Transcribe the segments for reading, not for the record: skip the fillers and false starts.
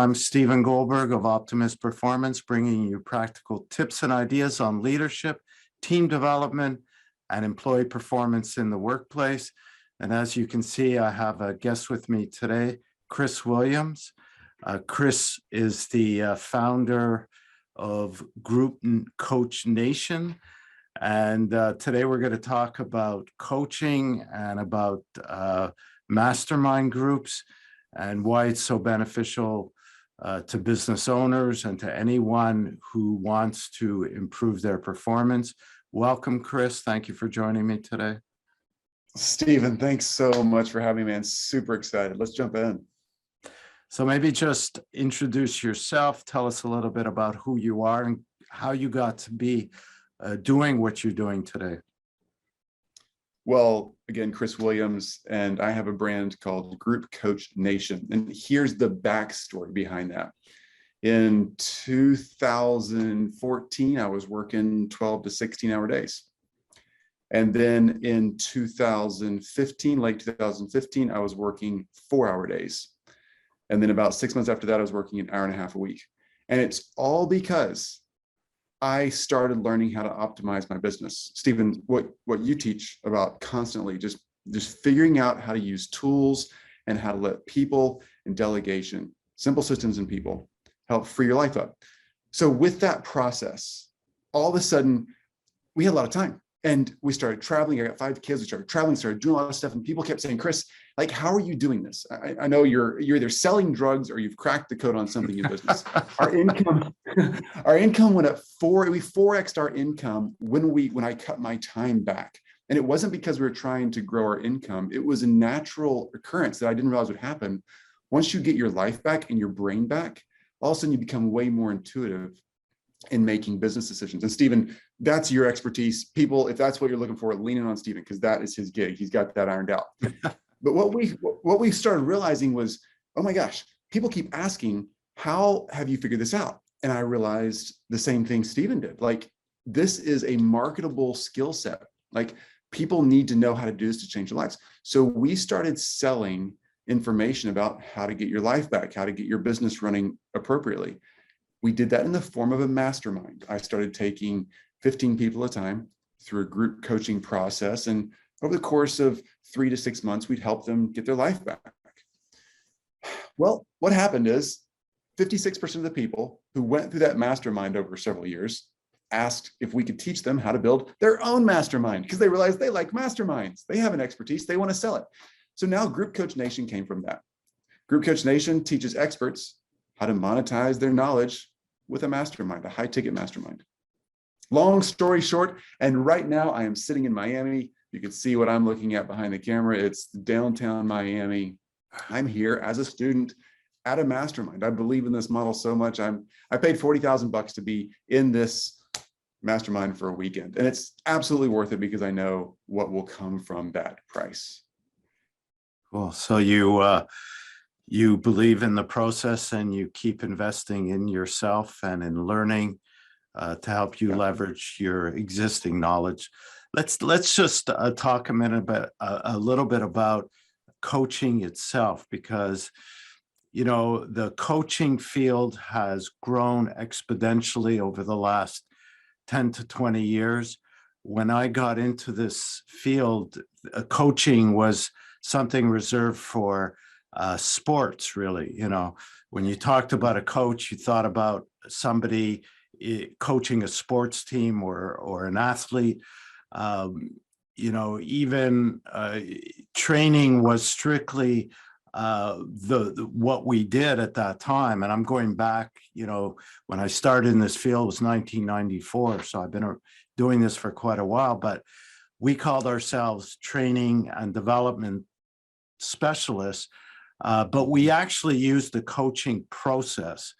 I'm Stephen Goldberg of Optimus Performance, bringing you practical tips and ideas on leadership, team development, and employee performance in the workplace. And as you can see, I have a guest with me today, Chris Williams. Chris is the founder of Group Coach Nation. And today we're going to talk about coaching and about mastermind groups and why it's so beneficial to business owners and to anyone who wants to improve their performance. Welcome, Chris. Thank you for joining me today. Stephen, thanks so much for having me, man. Super excited. Let's jump in. So maybe just introduce yourself. Tell us a little bit about who you are and how you got to be doing what you're doing today. Well, again, Chris Williams, and I have a brand called Group Coach Nation. And here's the backstory behind that. In 2014, I was working 12 to 16-hour days. And then in 2015, late 2015, I was working 4-hour days. And then about 6 months after that, I was working an hour and a half a week. And it's all because I started learning how to optimize my business. Stephen, what you teach about constantly, just figuring out how to use tools and how to let people and delegation, simple systems and people help free your life up. So with that process, all of a sudden, we had a lot of time and we started traveling. I got 5 kids. We started traveling, started doing a lot of stuff. And people kept saying, Chris, like, how are you doing this? I know you're either selling drugs or you've cracked the code on something in business. Our income went up we 4x'd our income when I cut my time back. And it wasn't because we were trying to grow our income. It was a natural occurrence that I didn't realize would happen. Once you get your life back and your brain back, all of a sudden you become way more intuitive in making business decisions. And Stephen, that's your expertise. People, if that's what you're looking for, lean in on Stephen, because that is his gig. He's got that ironed out. But what we started realizing was, oh my gosh, people keep asking, how have you figured this out? And I realized the same thing Stephen did. Like, this is a marketable skill set. Like, people need to know how to do this to change their lives. So we started selling information about how to get your life back, how to get your business running appropriately. We did that in the form of a mastermind. I started taking 15 people at a time through a group coaching process. And over the course of 3 to 6 months, we'd help them get their life back. Well, what happened is 56% of the people who went through that mastermind over several years asked if we could teach them how to build their own mastermind, because they realized they like masterminds. They have an expertise. They want to sell it. So now Group Coach Nation came from that. Group Coach Nation teaches experts how to monetize their knowledge with a mastermind, a high-ticket mastermind. Long story short, and right now I am sitting in Miami. You can see what I'm looking at behind the camera. It's downtown Miami. I'm here as a student at a mastermind. I believe in this model so much. I paid $40,000 to be in this mastermind for a weekend, and it's absolutely worth it because I know what will come from that price. Cool. So you believe in the process and you keep investing in yourself and in learning to help you leverage your existing knowledge. Let's just talk a little bit about coaching itself, because the coaching field has grown exponentially over the last 10 to 20 years. When I got into this field, coaching was something reserved for sports, really. When you talked about a coach, you thought about somebody coaching a sports team or an athlete. Even training was strictly what we did at that time. And I'm going back, when I started in this field, it was 1994. So I've been doing this for quite a while, but we called ourselves training and development specialists, but we actually used the coaching process.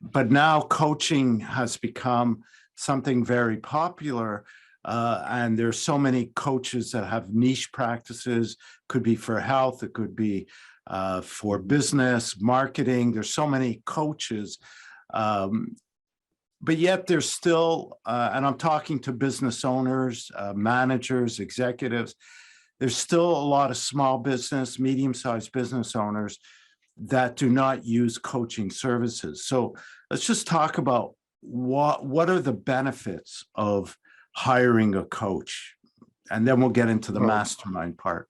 But now coaching has become something very popular. And there's so many coaches that have niche practices. Could be for health, it could be for business, marketing. There's so many coaches, but yet there's still, and I'm talking to business owners, managers, executives, there's still a lot of small business, medium-sized business owners that do not use coaching services. So let's just talk about what are the benefits of hiring a coach, and then we'll get into the mastermind part.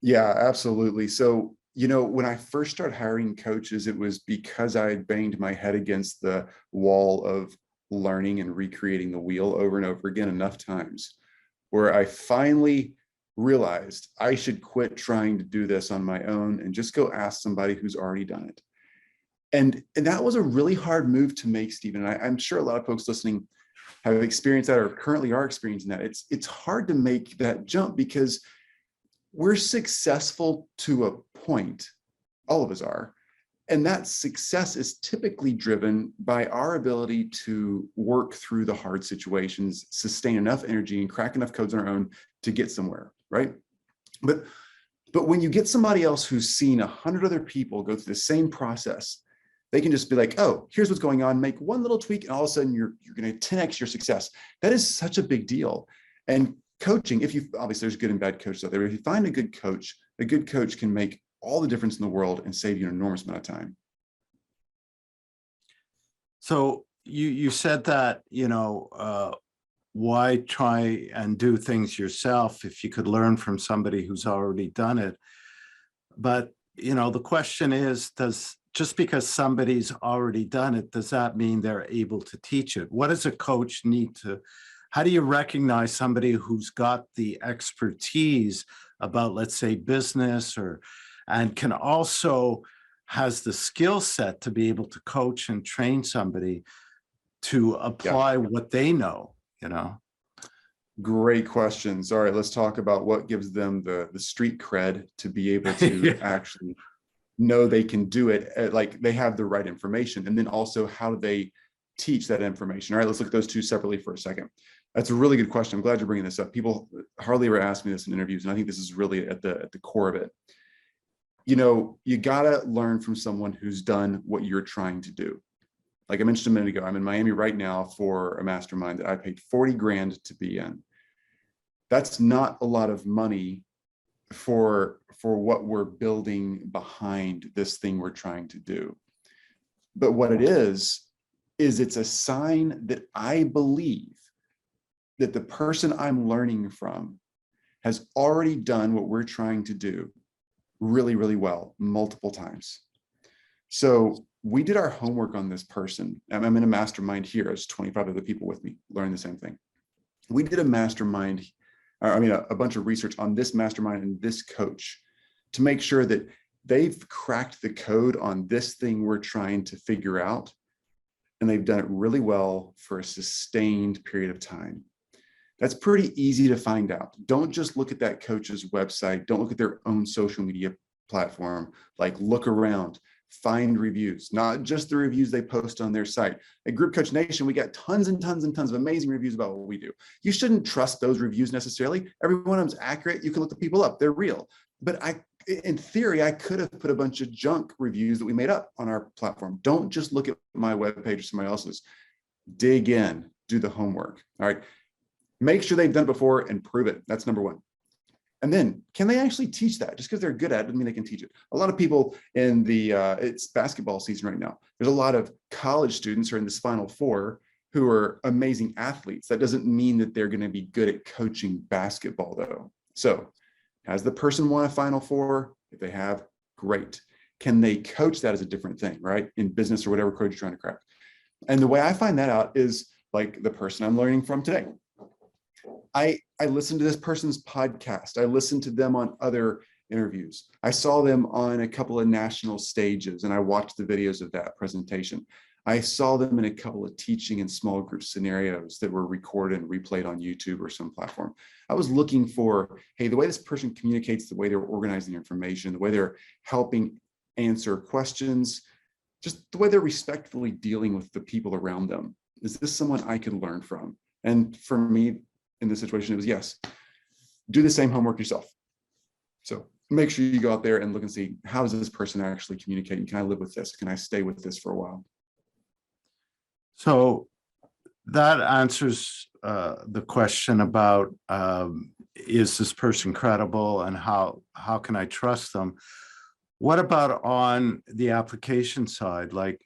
Yeah, absolutely. So, when I first started hiring coaches, it was because I had banged my head against the wall of learning and recreating the wheel over and over again enough times, where I finally realized I should quit trying to do this on my own and just go ask somebody who's already done it. And that was a really hard move to make, Stephen. And I'm sure a lot of folks listening have experienced that or currently are experiencing that. It's hard to make that jump because we're successful to a point, all of us are, and that success is typically driven by our ability to work through the hard situations, sustain enough energy, and crack enough codes on our own to get somewhere, right? But when you get somebody else who's seen 100 other people go through the same process, they can just be like, oh, here's what's going on, make one little tweak, and all of a sudden you're going to 10x your success. That is such a big deal. And coaching, obviously there's good and bad coaches out there, but if you find a good coach can make all the difference in the world and save you an enormous amount of time. So you said that, why try and do things yourself if you could learn from somebody who's already done it? But, the question is, just because somebody's already done it, does that mean they're able to teach it? What does a coach need to, how do you recognize somebody who's got the expertise about, let's say, business and can also has the skill set to be able to coach and train somebody to apply what they know, Great questions. All right, let's talk about what gives them the street cred to be able to actually know they can do it, like they have the right information, and then also how do they teach that information. All right, let's look at those two separately for a second. That's a really good question. I'm glad you're bringing this up. People hardly ever ask me this in interviews, and I think this is really at the core of it. You gotta learn from someone who's done what you're trying to do. Like I mentioned a minute ago, I'm in Miami right now for a mastermind that I paid 40 grand to be in. That's not a lot of money for what we're building behind this thing we're trying to do. But what it is it's a sign that I believe that the person I'm learning from has already done what we're trying to do really, really well, multiple times. So we did our homework on this person. I'm in a mastermind here. There's 25 other people with me learning the same thing. We did a mastermind, a bunch of research on this mastermind and this coach to make sure that they've cracked the code on this thing we're trying to figure out. And they've done it really well for a sustained period of time. That's pretty easy to find out. Don't just look at that coach's website. Don't look at their own social media platform. Like, look around, find reviews, not just the reviews they post on their site. At Group Coach Nation, we got tons and tons and tons of amazing reviews about what we do. You shouldn't trust those reviews necessarily. Every one of them's accurate. You can look the people up. They're real. But in theory, I could have put a bunch of junk reviews that we made up on our platform. Don't just look at my webpage or somebody else's. Dig in, do the homework. All right. Make sure they've done it before and prove it. That's number one. And then, can they actually teach that? Just because they're good at it doesn't mean they can teach it. A lot of people in it's basketball season right now. There's a lot of college students who are in this Final Four who are amazing athletes. That doesn't mean that they're going to be good at coaching basketball, though. So, has the person won a Final Four? If they have, great. Can they coach that as a different thing, right? In business or whatever code you're trying to crack. And the way I find that out is like the person I'm learning from today. I listened to this person's podcast. I listened to them on other interviews. I saw them on a couple of national stages and I watched the videos of that presentation. I saw them in a couple of teaching and small group scenarios that were recorded and replayed on YouTube or some platform. I was looking for, hey, the way this person communicates, the way they're organizing information, the way they're helping answer questions, just the way they're respectfully dealing with the people around them. Is this someone I could learn from? And for me, in this situation, it was yes. Do the same homework yourself. So make sure you go out there and look and see, how is this person actually communicating? Can I live with this? Can I stay with this for a while? So that answers the question about is this person credible and how can I trust them? What about on the application side? Like,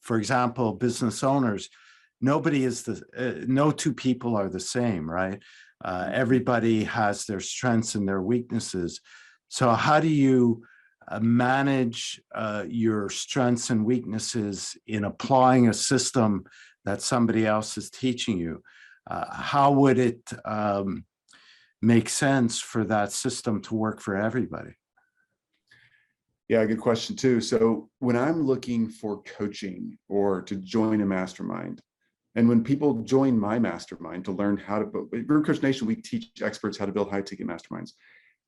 for example, business owners, no two people are the same, right? Everybody has their strengths and their weaknesses. So how do you manage your strengths and weaknesses in applying a system that somebody else is teaching you? How would it make sense for that system to work for everybody? Yeah, good question too. So when I'm looking for coaching or to join a mastermind, and when people join my mastermind to learn how to build, Group Coach Nation, we teach experts how to build high ticket masterminds.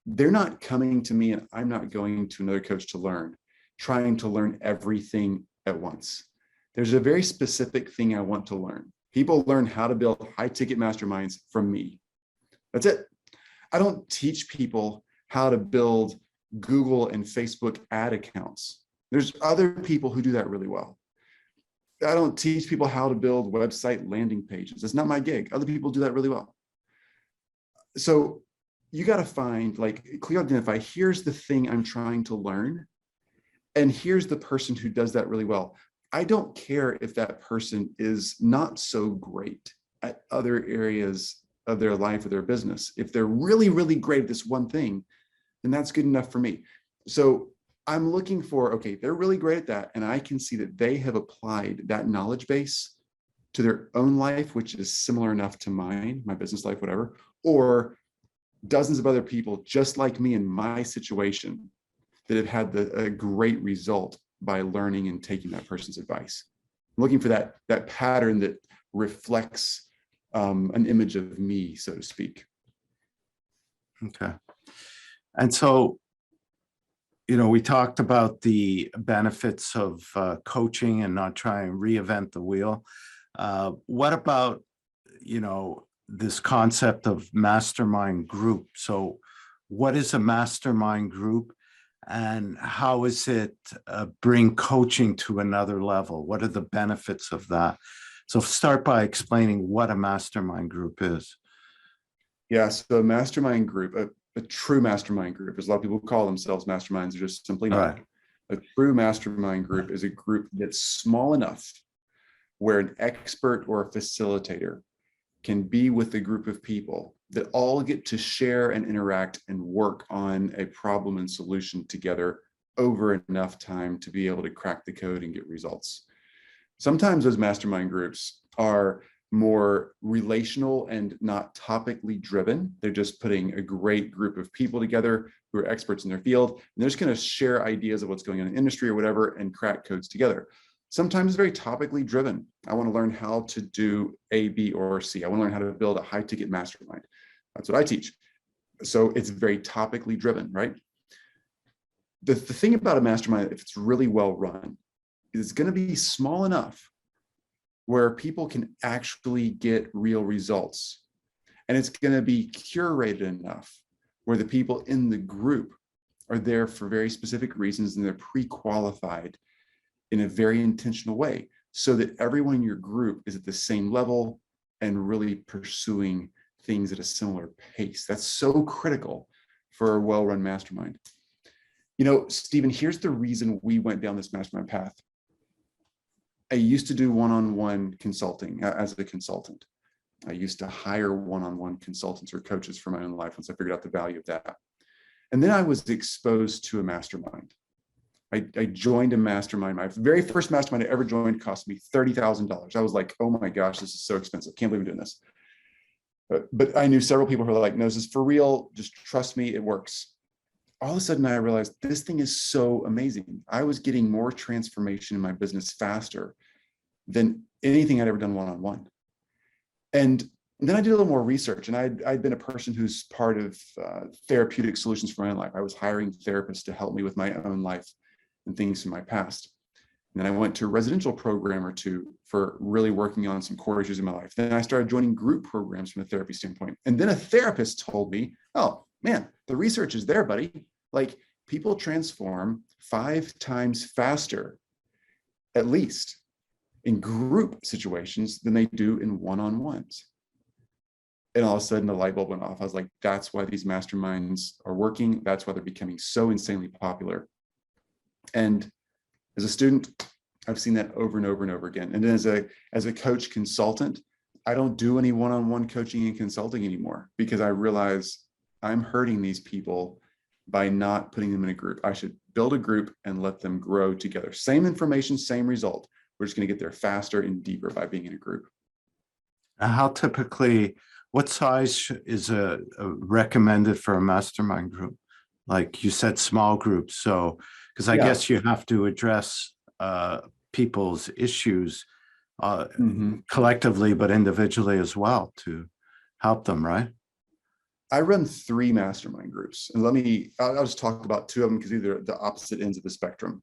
They're not coming to me and I'm not going to another coach to learn, trying to learn everything at once. There's a very specific thing I want to learn. People learn how to build high ticket masterminds from me. That's it. I don't teach people how to build Google and Facebook ad accounts. There's other people who do that really well. I don't teach people how to build website landing pages. It's not my gig. Other people do that really well. So you got to find, clearly identify, here's the thing I'm trying to learn, and here's the person who does that really well. I don't care if that person is not so great at other areas of their life or their business. If they're really, really great at this one thing, then that's good enough for me. So I'm looking for, okay, they're really great at that, and I can see that they have applied that knowledge base to their own life, which is similar enough to mine, my business life, whatever, or dozens of other people just like me in my situation that have had a great result by learning and taking that person's advice. I'm looking for that pattern that reflects an image of me, so to speak. Okay. And so, we talked about the benefits of coaching and not trying to reinvent the wheel. What about, this concept of mastermind group? So what is a mastermind group, and how is it bring coaching to another level? What are the benefits of that? So start by explaining what a mastermind group is. Yeah, so a mastermind group, a true mastermind group, as a lot of people call themselves masterminds, are just simply not. Right. A true mastermind group is a group that's small enough where an expert or a facilitator can be with a group of people that all get to share and interact and work on a problem and solution together over enough time to be able to crack the code and get results. Sometimes those mastermind groups are more relational and not topically driven. They're just putting a great group of people together who are experts in their field, and they're just going to share ideas of what's going on in the industry or whatever and crack codes together. Sometimes it's very topically driven. I want to learn how to do A, B, or C. I want to learn how to build a high ticket mastermind. That's what I teach. So it's very topically driven, right? The thing about a mastermind, if it's really well run, is it's going to be small enough where people can actually get real results. And it's going to be curated enough where the people in the group are there for very specific reasons, and they're pre-qualified in a very intentional way so that everyone in your group is at the same level and really pursuing things at a similar pace. That's so critical for a well-run mastermind. Stephen, here's the reason we went down this mastermind path. I used to do one-on-one consulting as a consultant. I used to hire one-on-one consultants or coaches for my own life once I figured out the value of that. And then I was exposed to a mastermind. I joined a mastermind. My very first mastermind I ever joined cost me $30,000. I was like, oh my gosh, this is so expensive. Can't believe I'm doing this. But I knew several people who were like, no, this is for real. Just trust me, it works. All of a sudden I realized this thing is so amazing. I was getting more transformation in my business faster than anything I'd ever done one-on-one. And then I did a little more research, and I'd been a person who's part of therapeutic solutions for my own life. I was hiring therapists to help me with my own life and things from my past. And then I went to a residential program or two for really working on some core issues in my life. Then I started joining group programs from a therapy standpoint. And then a therapist told me, oh man, the research is there, buddy. Like, people transform 5 times faster, at least, in group situations than they do in one-on-ones. And all of a sudden the light bulb went off. I was like, that's why these masterminds are working. That's why they're becoming so insanely popular. And as a student, I've seen that over and over and over again. And then as a coach consultant, I don't do any one-on-one coaching and consulting anymore because I realize I'm hurting these people by not putting them in a group. I should build a group and let them grow together. Same information, same result. We're just going to get there faster and deeper by being in a group. How typically, what size is recommended for a mastermind group? Like you said, small groups. So, because I guess you have to address people's issues collectively, but individually as well to help them, right? I run 3 mastermind groups, and I'll just talk about 2 of them because they're the opposite ends of the spectrum.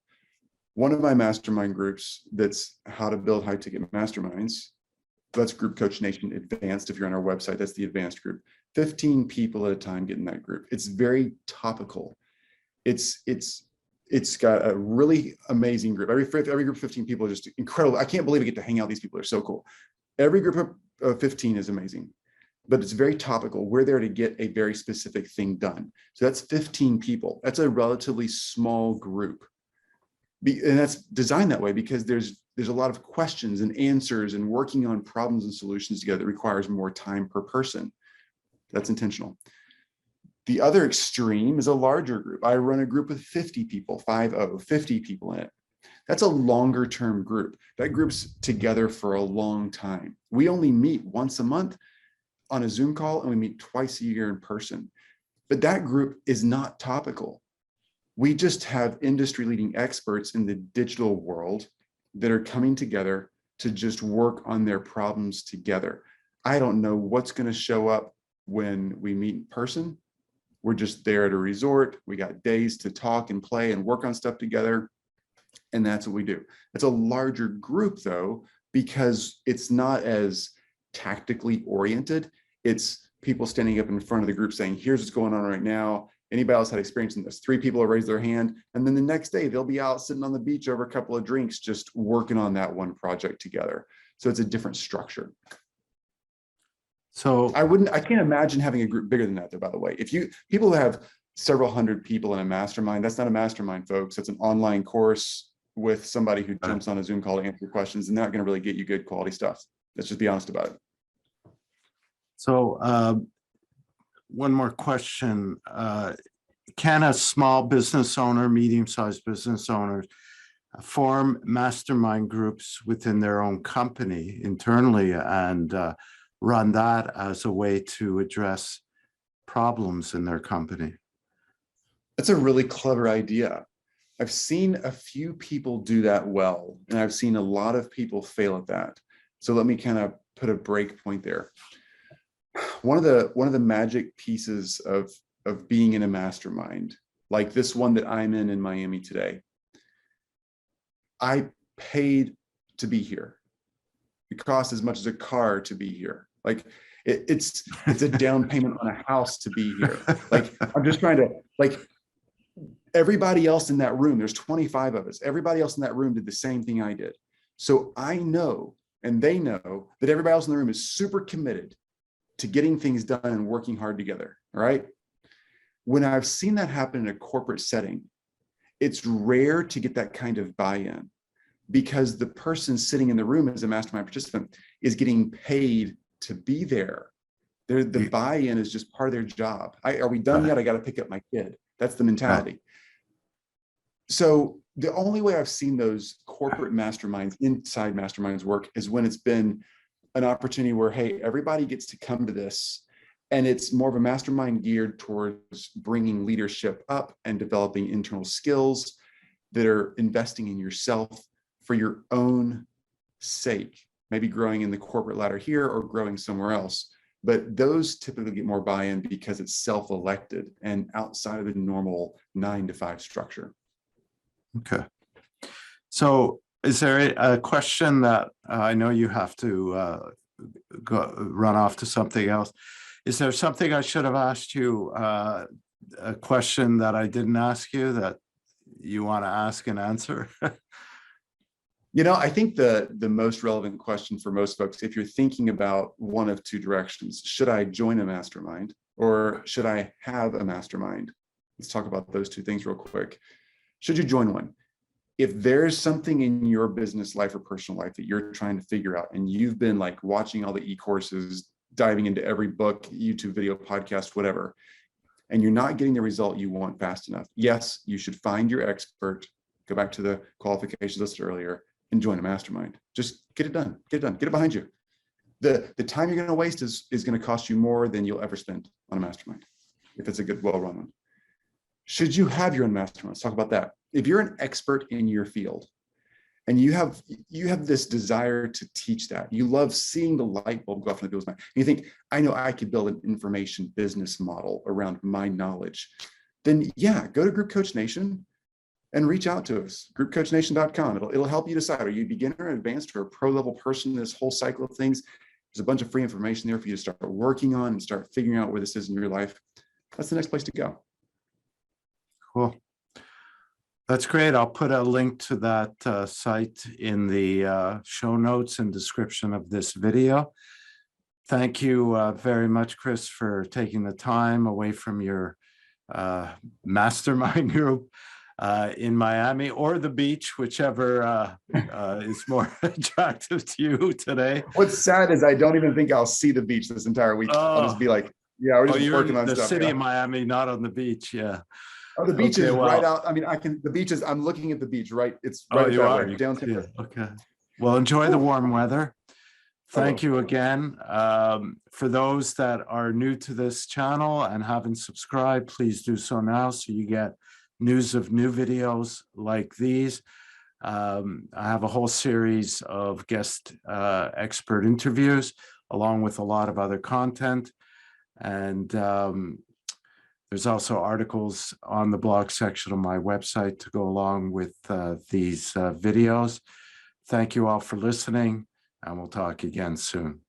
One of my mastermind groups, that's how to build high ticket masterminds. That's Group Coach Nation Advanced. If you're on our website, that's the advanced group. 15 people at a time get in that group. It's very topical. It's got a really amazing group. Every group of 15 people are just incredible. I can't believe I get to hang out with these people. They're so cool. Every group of 15 is amazing, but it's very topical. We're there to get a very specific thing done. So that's 15 people. That's a relatively small group. And that's designed that way because there's a lot of questions and answers and working on problems and solutions together that requires more time per person. That's intentional. The other extreme is a larger group. I run a group with 50 people, 50 people in it. That's a longer term group. That group's together for a long time. We only meet once a month on a Zoom call, and we meet twice a year in person. But that group is not topical. We just have industry leading experts in the digital world that are coming together to just work on their problems together. I don't know what's going to show up when we meet in person. We're just there at a resort. We got days to talk and play and work on stuff together. And that's what we do. It's a larger group though, because it's not as tactically oriented. It's people standing up in front of the group saying, here's what's going on right now. Anybody else had experience in this? 3 people will raise their hand. And then the next day they'll be out sitting on the beach over a couple of drinks, just working on that one project together. So it's a different structure. So I can't imagine having a group bigger than that though, by the way. People who have several hundred people in a mastermind, that's not a mastermind, folks. It's an online course with somebody who jumps on a Zoom call to answer questions, and they're not going to really get you good quality stuff. Let's just be honest about it. So one more question. Can a small business owner, medium-sized business owners form mastermind groups within their own company internally and run that as a way to address problems in their company? That's a really clever idea. I've seen a few people do that well, and I've seen a lot of people fail at that. So let me kind of put a break point there. One of the magic pieces of being in a mastermind, like this one that I'm in Miami today, I paid to be here. It costs as much as a car to be here. Like it's a down payment on a house to be here. Like I'm just trying to, like, everybody else in that room, there's 25 of us. Everybody else in that room did the same thing I did. So I know, and they know, that everybody else in the room is super committed to getting things done and working hard together. All right. When I've seen that happen in a corporate setting, it's rare to get that kind of buy-in because the person sitting in the room as a mastermind participant is getting paid to be there. The buy-in is just part of their job. Are we done yet? I got to pick up my kid. That's the mentality. So the only way I've seen those corporate masterminds, inside masterminds work is when it's been an opportunity where, hey, everybody gets to come to this, and it's more of a mastermind geared towards bringing leadership up and developing internal skills that are investing in yourself for your own sake, maybe growing in the corporate ladder here or growing somewhere else. But those typically get more buy-in because it's self-elected and outside of the normal 9-to-5 structure. Okay. So is there a question that I know you have to run off to something else? Is there something I should have asked you, a question that I didn't ask you that you want to ask and answer? I think the most relevant question for most folks, if you're thinking about one of two directions, should I join a mastermind or should I have a mastermind? Let's talk about those two things real quick. Should you join one? If there's something in your business life or personal life that you're trying to figure out and you've been like watching all the e-courses, diving into every book, YouTube video, podcast, whatever, and you're not getting the result you want fast enough, yes, you should find your expert, go back to the qualifications listed earlier, and join a mastermind. Just get it done, get it behind you. The time you're going to waste is going to cost you more than you'll ever spend on a mastermind, if it's a good, well-run one. Should you have your own mastermind? Let's talk about that. If you're an expert in your field and you have this desire to teach that, you love seeing the light bulb go off in people's mind, and you think, I know I could build an information business model around my knowledge, then yeah, go to Group Coach Nation and reach out to us, groupcoachnation.com. It'll help you decide, are you beginner, advanced, or a pro level person, this whole cycle of things. There's a bunch of free information there for you to start working on and start figuring out where this is in your life. That's the next place to go. Cool. That's great. I'll put a link to that site in the show notes and description of this video. Thank you very much, Chris, for taking the time away from your mastermind group in Miami or the beach, whichever is more attractive to you today. What's sad is I don't even think I'll see the beach this entire week. I'll just be like, yeah, we're just working on the stuff. City of Miami, not on the beach. Yeah. Oh, the beach is right out. I mean, the beach is, I'm looking at the beach, right? It's right that way, downtown. Yeah, okay. Well, enjoy the warm weather. Thank you again. For those that are new to this channel and haven't subscribed, please do so now so you get news of new videos like these. I have a whole series of guest expert interviews along with a lot of other content. And there's also articles on the blog section of my website to go along with these videos. Thank you all for listening, and we'll talk again soon.